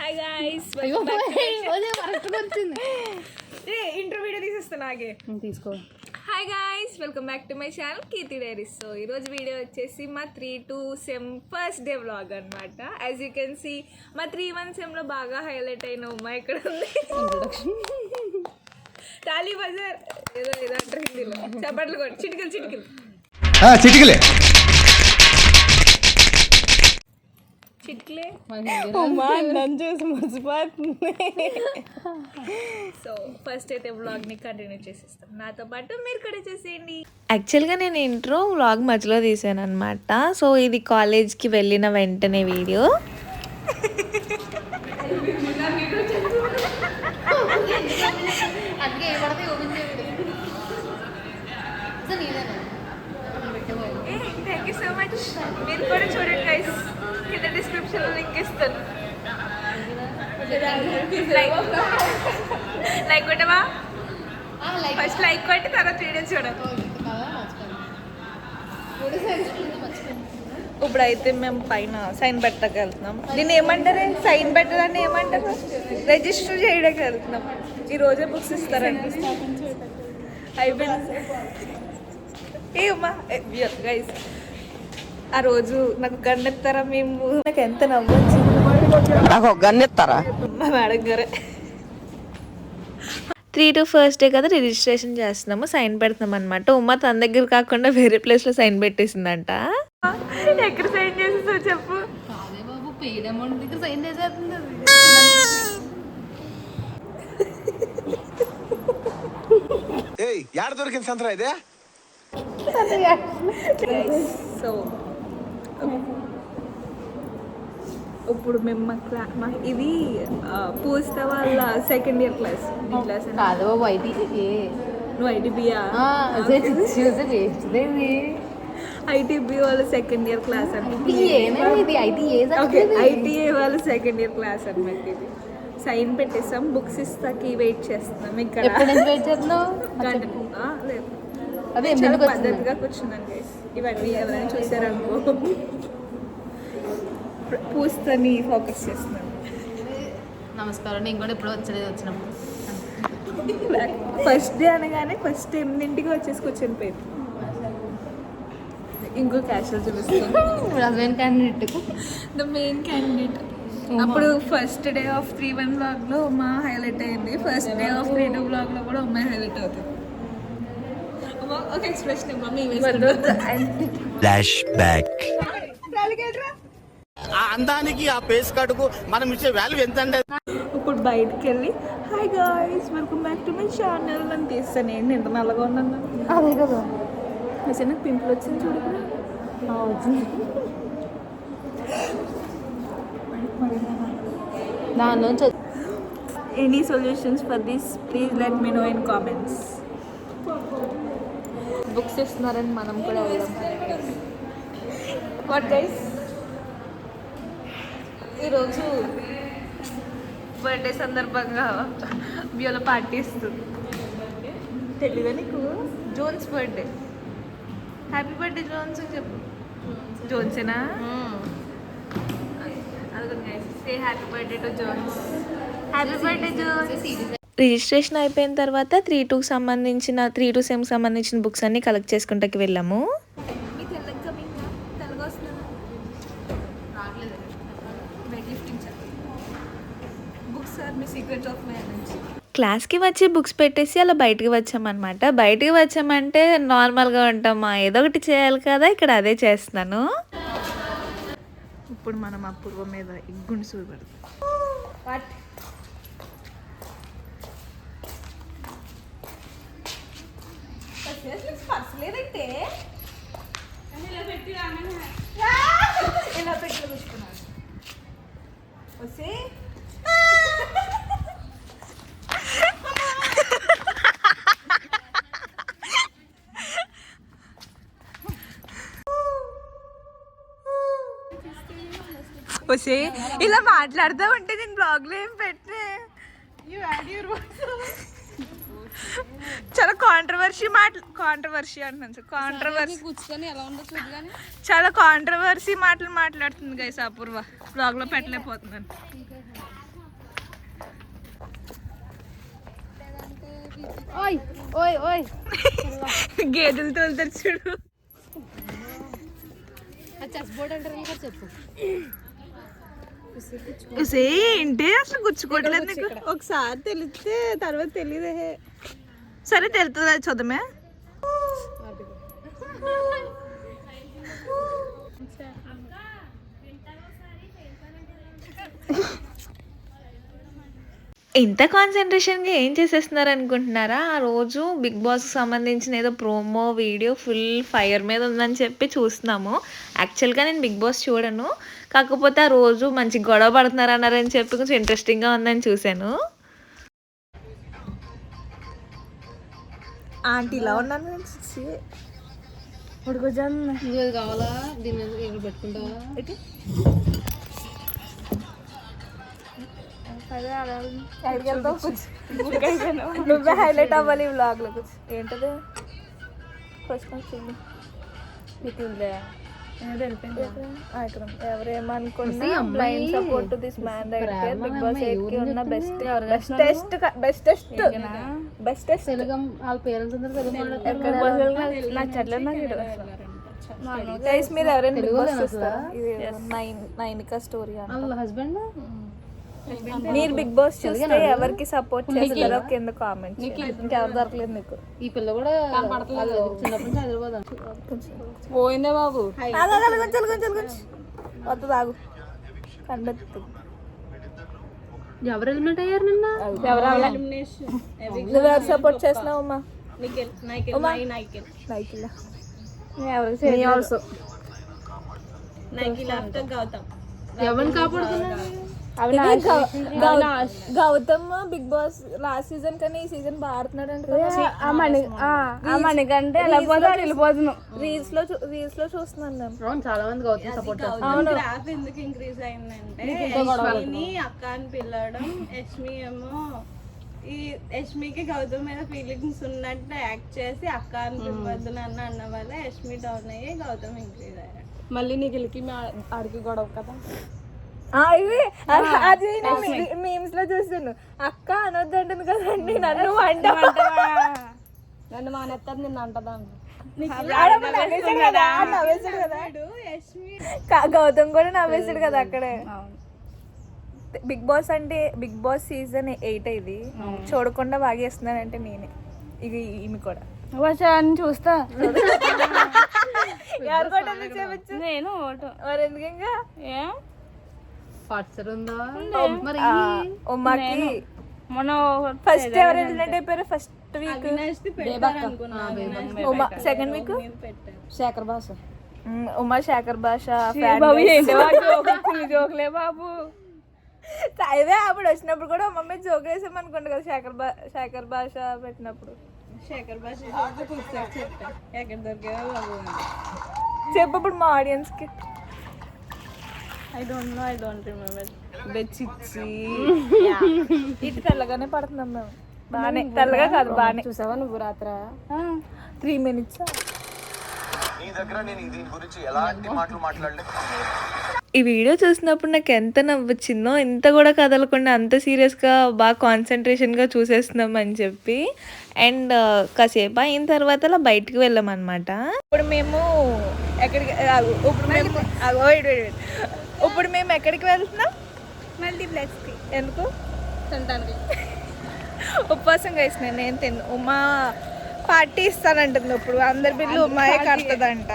Hi guys, intro video తీసేస్తాను ఆగే తీసుకో. Hi guys, welcome back to my channel Keerthi diaries. So ఈరోజు వీడియో వచ్చేసి మా 3-2 సెమ్ ఫస్ట్ డే వ్లాగ్ అనమాట. యాజ్ యూ కెన్ సీ మా 3-1 సెమ్లో బాగా హైలైట్ అయిన ఉమ్మా ఇక్కడ ఉంది. టాలీ బజార్ ఏదో ఏదో అంటారు హిందీలో. చప్పట్లు కొట్టి చిటికలు చిటికలు చిటికలే చిట్లే చూసి మర్చిపోతుంది. సో ఫస్ట్ అయితే వ్లాగ్ని కంటిన్యూ చేసేస్తాం. నాతో పాటు మీరు కూడా చేసేయండి. యాక్చువల్గా నేను ఇంట్రో వ్లాగ్ మధ్యలో తీసాను అనమాట. సో ఇది కాలేజ్కి వెళ్ళిన వెంటనే video. Thank you so much. మీరు కూడా చూడండి గైస్, కింద డిస్క్రిప్షన్లో లింక్ ఇస్తాను. లైక్ కొట్టవా? ఫస్ట్ లైక్ కొట్టి తర్వాత వీడియో చూడండి. ఇప్పుడైతే మేము పైన సైన్ పెట్టడానికి వెళ్తున్నాం. దీన్ని ఏమంటారు? సైన్ పెట్టడాన్ని ఏమంటారు? రిజిస్టర్ చేయడానికి వెళ్తున్నాం. ఈరోజే బుక్స్ ఇస్తారండి. అయిపోయింది. ఏమా గైస్, ఆ రోజు నాకు గన్నెత్తారా? మేము నాకు ఎంత నవ్వచ్చు. నాకు గన్నెత్తారా? మా మేడం గారే 3-2 ఫస్ట్ డే కదా, రిజిస్ట్రేషన్ చేస్తున్నాము, సైన్ పెడుతున్నాం అనమాట. ఉమ్మ తన దగ్గర కాకుండా వేరే ప్లేస్లో సైన్ పెట్టేసిందంట. ఎక్కడ సైన్ చేసేసావు చెప్పు. బాబు పెయిడ్ అమౌంట్ దగ్గర సైన్ చేసేస్తుంది. యాడ దొరికింది సంతరా ఇదే? సో ఇప్పుడు మేము మా ఇది పూజిత వాళ్ళ సెకండ్ ఇయర్ క్లాస్. నీ క్లాస్ కాదు బాబు ఐటీ. నువ్వు ఐటీబీయా? ఐటీబీ వాళ్ళ సెకండ్ ఇయర్ క్లాస్ అనమాట. ఐటీఏ వాళ్ళ సెకండ్ ఇయర్ క్లాస్ అనమాట. ఇది సైన్ పెట్టేస్తాం, బుక్స్ ఇస్తాకి వెయిట్ చేస్తున్నాం. ఇక్కడ లేదు, అదే చాలా పద్ధతిగా కూర్చున్నాను గైస్. ఇవన్నీ ఎవరైనా చూసారనుకో పూస్తని ఫోకస్ చేస్తున్నాను. నమస్కారం. నేను కూడా ఇప్పుడు వచ్చినప్పుడు ఫస్ట్ డే అనగానే ఫస్ట్ 8ంటికి వచ్చేసి కూర్చొని పోయింది. ఇంకో క్యాషువల్ చూపిస్తాను. The main candidate. అప్పుడు ఫస్ట్ డే ఆఫ్ 3-1 వ్లాగ్లో ఉమ్మా హైలైట్ అయింది. ఫస్ట్ డే ఆఫ్ 3-2 వ్లాగ్లో కూడా ఉమ్మాయి హైలైట్ అవుతుంది. ఒక ఎక్స్ప్రెషన్ ఇవ్వ మీ ఫ్లాష్ బ్యాక్. ఆ అందానికి ఆ పేస్ కట్టుకు మనం ఇచ్చే వాల్యూ ఎంత అంటే ఇప్పుడు బయటకు వెళ్ళి hi guys, welcome back to my channel అని తీస్తాను. ఏంటి ఎంత నల్లగా ఉన్నాను? అదే కదా, నిజంగా పింపుల్ వచ్చింది చూడు. దానిలోంచి any solutions for this please let me know in comments. Books ఇస్తున్నారని మనం కూడా వెళ్దాం. వాట్ గైస్, ఈరోజు బర్త్డే సందర్భంగా వ్యూలో పార్టీ ఇస్తుంది. తెలీదా నీకు? Jones birthday. Happy birthday Jones అని చెప్పు. జోన్సేనా? అదిగో guys, say happy birthday to Jones. Happy birthday Jones. Registration అయిపోయిన తర్వాత 3-2 సెమ్ సంబంధించిన బుక్స్ అన్ని కలెక్ట్ చేసుకుంటాకి వెళ్ళాము. మీ తెల్లగా తెల్లగా వస్తున్నాను. రావట్లేదు. Weight lifting sir. Books sir me secret of my energy. క్లాస్కి వచ్చి బుక్స్ పెట్టేసి అలా బయటకు వచ్చామన్నమాట. బయటకు వచ్చామంటే నార్మల్గా ఉంటామా, ఏదో ఒకటి చేయాలి కదా, ఇక్కడ అదే చేస్తున్నాను. ఇప్పుడు మనం అపూర్వ మీద గుండు చూపెడతాం. వాట్ పర్సలేదంటే ఇలా పెట్టి కూర్చున్నాను. వస్తే వస్తే ఇలా మాట్లాడుతూ ఉంటే నేను బ్లాగ్లో ఏం పెట్టే. చాలా కాంట్రవర్సీ అంటున్నాను. చాలా కాంట్రవర్సీ మాటలు మాట్లాడుతుంది గైస్ అపూర్వ. బ్లాగ్లో పెట్టలేకపోతున్నాను. ఓయ్ ఓయ్ ఓయ్ గేదెలు తోలుతారు చూడు. చెస్ బోర్డ్ అంటారు కదా, చెప్పు. ఏంటి అసలు గుచ్చుకోవట్లేదు నీకు? ఒకసారి తెలిస్తే తర్వాత తెలియదే. సరే తెలుస్తుంది, చూద్దామే. ఇంత కాన్సన్ట్రేషన్గా ఏం చేసేస్తున్నారు అనుకుంటున్నారా? ఆ రోజు బిగ్ బాస్కి సంబంధించిన ఏదో ప్రోమో వీడియో ఫుల్ ఫైర్ మీద ఉందని చెప్పి చూస్తున్నాము. యాక్చువల్గా నేను బిగ్ బాస్ చూడను, కాకపోతే ఆ రోజు మంచి గొడవ పడుతున్నారు అన్నారని చెప్పి కొంచెం ఇంట్రెస్టింగ్గా ఉందని చూశాను. ఆంటీ ఇలా ఉన్నాను. నువ్వు ఏది కావాలా? దీన్ని ఇక్కడ పెట్టుకుంటావా? నువ్వే హైలైట్ అవ్వాలి ఈ వ్లాగ్ లో. ఏంటది ఫస్ట్ వచ్చింది ఎవరేమనుకున్నా blind support to this man right Bigg Boss 8 కి ఉన్న బెస్టెస్ట్ తెలుగు వాళ్ళ పేరెంట్స్ అందరూ తెలుగు గైస్. మీరు ఎవరైనా బిగ్ బాస్ చూస్తారా? ఇది నైనికా స్టోరీ. వాళ్ళ హస్బెండ్ మీరు బిగ్ బాస్ చూస్తే ఎవరికి సపోర్ట్ చేస్తారో కింద కామెంట్. ఇంకెవరు దొరకలేదు నీకు. ఈ పిల్ల కూడా చిన్నప్పటి నుంచి హైదరాబాద్ పోయిందే బాబు. వద్దు తాగు కనిపెట్టు. ఎవరు ఎలిమినేట్ అయ్యారు నిన్న? నువ్వెవరు సపోర్ట్ చేస్తున్నావు అమ్మా? ఎవరిని కాపాడుతున్నారు? Gautam Bigg Boss last season కన్నా ఈ సీజన్ బాగా ఆడుతున్నాడు అంటే వెళ్ళిపోతున్నాను. రీల్స్ లో చూస్తున్నాను నేను. చాలా మంది గౌతమ్ సపోర్ట్ చేస్తారు. గ్రాఫ్ ఎందుకు ఇంక్రీజ్ అయిందంటే అక్క అని పిలవడం, యష్మి ఏమో ఈ యష్మికి గౌతమ్ మీద ఫీలింగ్స్ ఉన్నట్టు యాక్ట్ చేసి అక్క అని పిలవద్దు నన్ను అన్న వల్ల యష్మి డౌన్ అయ్యి గౌతమ్ ఇంక్రీజ్ అయ్యాడు. మళ్ళీ నీకు ఆడికి గొడవ కదా. అది మీమ్స్ లో చూస్తాను. అక్క అనొద్దంటుంది కదండి నన్ను నన్ను మానేస్తారు నిన్ను అంటదా. గౌతమ్ కూడా నవ్వేసాడు కదా అక్కడే. బిగ్ బాస్ అంటే బిగ్ బాస్ సీజన్ 8 ఇది చూడకుండా బాగా చేస్తున్నానంటే నేనే. ఇక ఈమె కూడా చూస్తా. ఎవరు కూడా నేను మరి ఎందుకు ఇంకా మరి మొన్న ఫస్ట్ ఎవరు ఎలిమినేట్ అయిపోయారు? First week second week Shekhar Basha, Uma Shekhar భాష జోకులే బాబు. ఇవే అప్పుడు వచ్చినప్పుడు కూడా మమ్మీ జోక్ వేసాం అనుకుంటా కదా. శేఖర్ భాష పెట్టినప్పుడు శేఖర్ భాష ఎక్కడ దొరికేవో చెప్పు ఇప్పుడు మా ఆడియన్స్ కి. I don't remember. బెచ్చిచ్చి ఇటు తెల్లగానే పడుతున్నాం మేము. బాగానే తెల్లగా కాదు బాగానే. చూసావా నువ్వు రాత్ర 3 minutes ఈ వీడియో చూసినప్పుడు నాకు ఎంత నవ్వొచ్చిందో, ఇంత కూడా కదలకుండా అంత సీరియస్గా బాగా కాన్సన్ట్రేషన్గా చూసేస్తున్నాం అని చెప్పి. అండ్ కాసేపు అయిన తర్వాత అలా బయటికి వెళ్ళామన్నమాట. ఇప్పుడు మేము ఎక్కడికి ఇప్పుడు మేము ఎక్కడికి వెళ్తున్నాం? మల్టీప్లెక్స్కి. ఎందుకు? తింటానికి. ఉపవాసం వేసిన నేను తిన్ను. ఉమా పార్టీ ఇస్తానంటుంది. ఇప్పుడు అందరి బిల్లు ఉమాయే కడుతుందంట.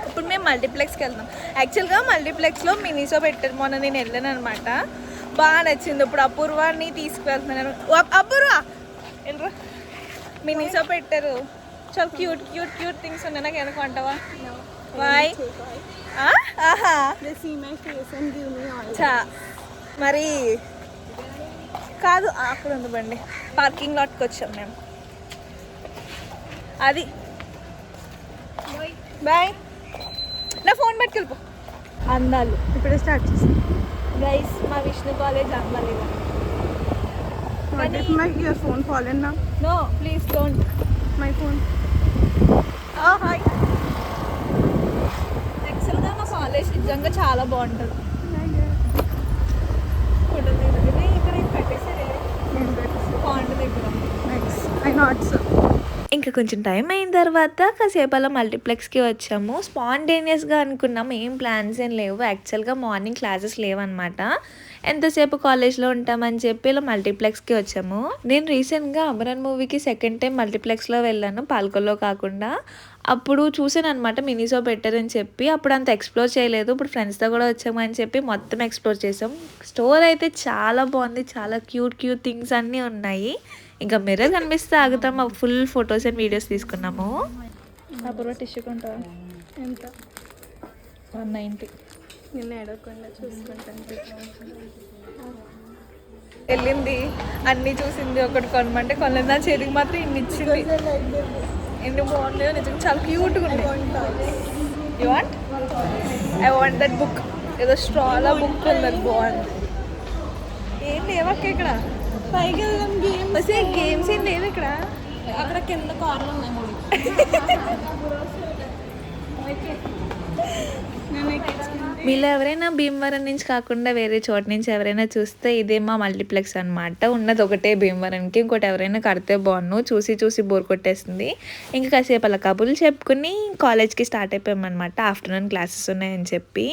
ఇప్పుడు మేము మల్టీప్లెక్స్కి వెళ్తాం. యాక్చువల్గా మల్టీప్లెక్స్లో మినీషో పెట్టారు. మొన్న నేను వెళ్ళాను అనమాట, బాగా నచ్చింది. ఇప్పుడు అపూర్వాన్ని తీసుకువెళ్తున్నాను. అపూర్వ వెళ్ళరా, మినీషో పెట్టారు. చాలా క్యూట్ క్యూట్ క్యూట్ థింగ్స్ ఉన్నాయి. నాకు ఎందుకు అంటావా? బాయ్. మరి కాదు అక్కడ ఉంది బండి. పార్కింగ్ లాట్కి వచ్చాం మేము. అది బాయ్. నా ఫోన్ పట్టుకెళ్ళిపో. అందాలు ఇప్పుడే స్టార్ట్ చేసాం గైస్. మా విష్ణు కాలేజ్ అందాలి. యువర్ ఫోన్ ఫాలోన్ నా? No please don't. My phone. Hi. యాక్చువల్గా మా కాలేజ్ నిజంగా చాలా బాగుంటుంది. ఫోటో దగ్గర ఇక్కడ పెట్టేసారు పాండ్ దగ్గర. ఇంకా కొంచెం టైం అయిన తర్వాత కాసేపు అలా మల్టీప్లెక్స్కి వచ్చాము. స్పాంటేనియస్గా అనుకున్నాము, ఏం ప్లాన్స్ ఏం లేవు. యాక్చువల్గా మార్నింగ్ క్లాసెస్ లేవన్నమాట. ఎంతసేపు కాలేజ్లో ఉంటామని చెప్పి ఇలా మల్టీప్లెక్స్కి వచ్చాము. నేను రీసెంట్గా అమరన్ మూవీకి సెకండ్ టైం మల్టీప్లెక్స్లో వెళ్ళాను, పాల్కొల్లో కాకుండా. అప్పుడు చూసాను అనమాట మినీసో పెట్టారని చెప్పి. అప్పుడు అంత ఎక్స్ప్లోర్ చేయలేదు. ఇప్పుడు ఫ్రెండ్స్తో కూడా వచ్చామని చెప్పి మొత్తం ఎక్స్ప్లోర్ చేసాం. స్టోర్ అయితే చాలా బాగుంది, చాలా క్యూట్ థింగ్స్ అన్నీ ఉన్నాయి. ఇంకా మిర్రర్ కనిపిస్తే ఆగుతాం, ఫుల్ ఫొటోస్ అండ్ వీడియోస్ తీసుకున్నాము. అప్పుడు టిష్యూ కొంటావా? ఎంత? 190. నిన్ను ఎడవకుండా చూసుకుంటాను. వెళ్ళింది, అన్నీ చూసింది, ఒకటి కొనమంటే కొనలేదు. నా చేతికి మాత్రం ఇన్ని ఇచ్చింది. ఎన్ని బాగున్నాయో నిజంగా, చాలా క్యూట్గా ఉన్నాయి. You want? I want that book. ఏదో స్ట్రాలా బుక్ ఉంది, బాగుంది. ఏం లేవక్క ఇక్కడ? పైకి వెళ్దాం. గేమ్స్ ఏం లేవు ఇక్కడ. అక్కడ కింద కార్లు ఉన్నాయి 3. మీలో ఎవరైనా భీమవరం నుంచి కాకుండా వేరే చోట నుంచి ఎవరైనా చూస్తే ఇదే మా మల్టీప్లెక్స్ అనమాట. ఉన్నది ఒకటే భీమవరంకి, ఇంకోటి ఎవరైనా కడితే బాగున్ను. చూసి బోర్ కొట్టేస్తుంది. ఇంకా కాసేపు అలా కబుర్లు చెప్పుకుని కాలేజ్కి స్టార్ట్ అయిపోయామన్నమాట. ఆఫ్టర్నూన్ క్లాసెస్ ఉన్నాయని చెప్పి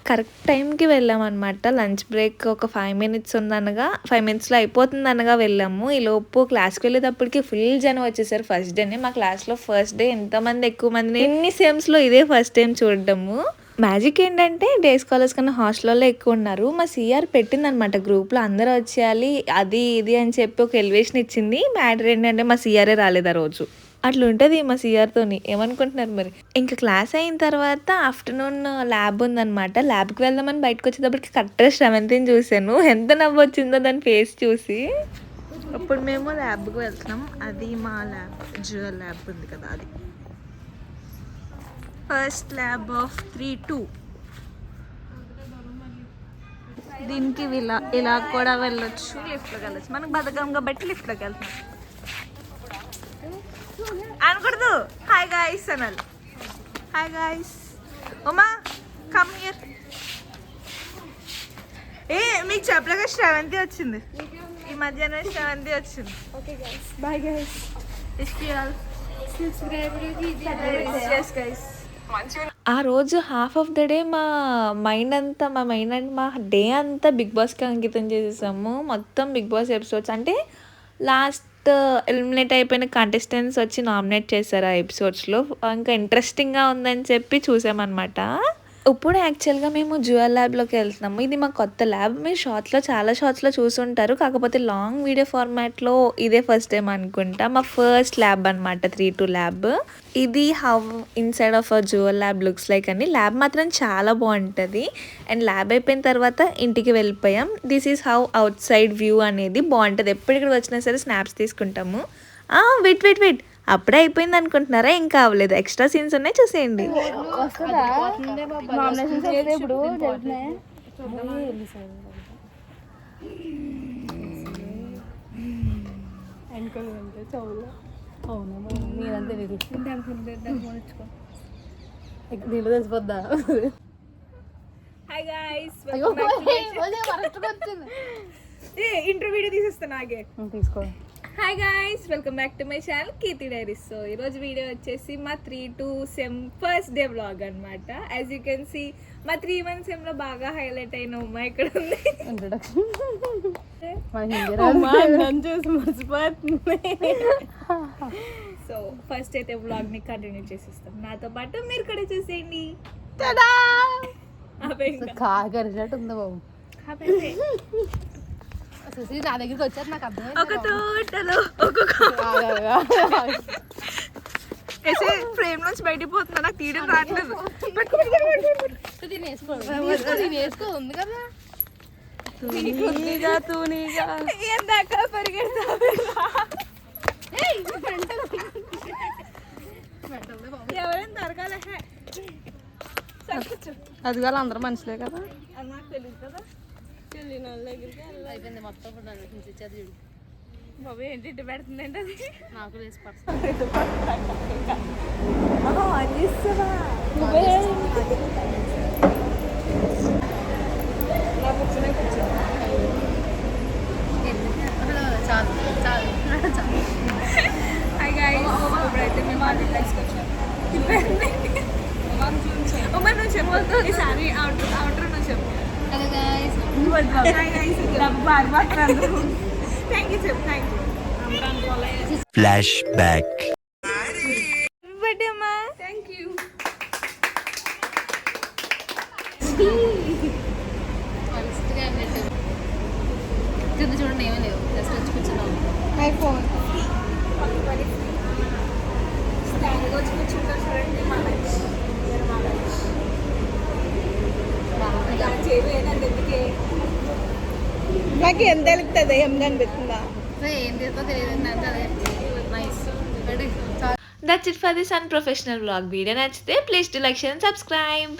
కరెక్ట్ టైంకి వెళ్ళామన్నమాట. లంచ్ బ్రేక్ ఒక 5 minutes ఉందనగా 5 minutesలో అయిపోతుంది అనగా వెళ్ళాము. ఈలోపు క్లాస్కి వెళ్ళేటప్పటికి ఫుల్ జనం వచ్చేసారు. ఫస్ట్ డేనే మా క్లాస్లో ఫస్ట్ డే ఎంతమంది ఎక్కువ మంది, ఎన్ని సెమ్స్లో ఇదే ఫస్ట్ టైం చూడడము. మ్యాజిక్ ఏంటంటే డేస్ కాలేజ్ కన్నా హాస్టల్లో ఎక్కువ ఉన్నారు. మా సిఆర్ పెట్టిందనమాట గ్రూప్లో అందరూ వచ్చేయాలి అది ఇది అని చెప్పి ఒక ఎలివేషన్ ఇచ్చింది. మ్యాటర్ ఏంటంటే మా సిఆరే రాలేదు ఆ రోజు. అట్లా ఉంటుంది మా సిఆర్తోని. ఏమనుకుంటున్నారు మరి. ఇంకా క్లాస్ అయిన తర్వాత ఆఫ్టర్నూన్ ల్యాబ్ ఉందనమాట. ల్యాబ్కి వెళ్దామని బయటకు వచ్చేటప్పటికి కరెక్ట్గా శ్రవంతిని చూశాను. ఎంత నవ్వు వచ్చిందో దాని ఫేస్ చూసి. ఇప్పుడు మేము ల్యాబ్కి వెళ్తున్నాం. అది మా ల్యాబ్, జ్యువెల్ ల్యాబ్ ఉంది కదా, అది ఫస్ట్ ల్యాబ్ ఆఫ్ 3-2. దీనికి ఇలా కూడా వెళ్ళొచ్చు, లిఫ్ట్లోకి వెళ్ళొచ్చు. మనకు బతకం కాబట్టి లిఫ్ట్లోకి వెళ్తున్నాం. అనకూడదు హాయ్ గాయ్స్ అనాలి. Hi guys. Uma come here. మీకు చెప్పలేక శ్రవంతి వచ్చింది. ఈ మధ్యాహ్నం శ్రవంతి వచ్చింది. Okay guys, bye guys. Yes guys. ఆ రోజు హాఫ్ ఆఫ్ ద డే మా మైండ్ అండ్ మా డే అంతా బిగ్ బాస్కి అంకితం చేసేసాము. మొత్తం బిగ్ బాస్ ఎపిసోడ్స్ అంటే లాస్ట్ ఎలిమినేట్ అయిపోయిన కంటెస్టెంట్స్ వచ్చి నామినేట్ చేశారు ఆ ఎపిసోడ్స్లో. ఇంకా ఇంట్రెస్టింగ్గా ఉందని చెప్పి చూసామన్నమాట. ఇప్పుడు యాక్చువల్గా మేము జ్యువెల్ ల్యాబ్లోకి వెళ్తున్నాము. ఇది మా కొత్త ల్యాబ్. మీరు చాలా షార్ట్స్లో చూసుంటారు, కాకపోతే లాంగ్ వీడియో ఫార్మాట్లో ఇదే ఫస్ట్ టైం అనుకుంటా. మా ఫస్ట్ ల్యాబ్ అనమాట 3-2 ల్యాబ్. ఇది how inside of a jewel lab looks like అని. ల్యాబ్ మాత్రం చాలా బాగుంటుంది. అండ్ ల్యాబ్ అయిపోయిన తర్వాత ఇంటికి వెళ్ళిపోయాం. This is how outside view అనేది బాగుంటుంది. ఎప్పుడు ఇక్కడ వచ్చినా సరే స్నాప్స్ తీసుకుంటాము. వెయిట్ అప్పుడే అయిపోయింది అనుకుంటున్నారా? ఇంకా అవ్వలేదు, ఎక్స్ట్రా సీన్స్ ఉన్నాయి, చూసేయండి. దీంట్లో తెలిసిపోద్దా? హాయ్ గాయ్స్, ఇంట్రో వీడియో తీసేస్తాను ఆగే. తీసుకో. Hi guys, welcome back to my channel Keerthi diaries. So ఈరోజు వీడియో వచ్చేసి మా 3-2 సెమ్ ఫస్ట్ డే వ్లాగ్ అనమాట. యాజ్ యూ కెన్ సీ మా 3-1 సెమ్లో బాగా హైలైట్ అయిన ఉమ్మా ఇక్కడ ఉంది. చూసి మర్చిపోతుంది. సో ఫస్ట్ అయితే వ్లాగ్ని కంటిన్యూ చేసేస్తాం. నాతో పాటు మీరు కూడా చూసేయండి. కాగరినట్టు ఉంది బాబు. నా దగ్గరికి వచ్చారు, నాకు అర్థం. ఒక తోటలో ఫ్రేమ్ నుంచి బయటికి పోతున్నా, నాకు తీయడం రావట్లేదు. ఉంది కదా ఎందాక పరిగెడతా ఎవరైనా తరగాల. అది కాదు, అందరూ మనుషులే కదా. అది నాకు తెలియదు కదా. వెళ్ళిన వాళ్ళ దగ్గరికి అయిపోయింది మొత్తం. ఇచ్చేది చూడు బాబు, ఏంటి ఇటు పెడుతుందంటే అది నాకు వేసి హాయ్ గైస్, ఇప్పుడైతే థ్యాంక్ యూ చెప్పు thank you flash back birthday అమ్మా. Thank you. చూడండి ఏమీ లేవు జస్ట్ వచ్చి కూర్చున్నాం. ఐఫోన్ స్టాండ్ వచ్చి కూర్చుంటారు చూడండి. నాకు ఎంత వెళ్తుంది ఏం కనిపిస్తుందా? ఏం చేస్తో తెలియదు అదే nice that's it for this unprofessional vlog. Video నచ్చితే please to like share and subscribe.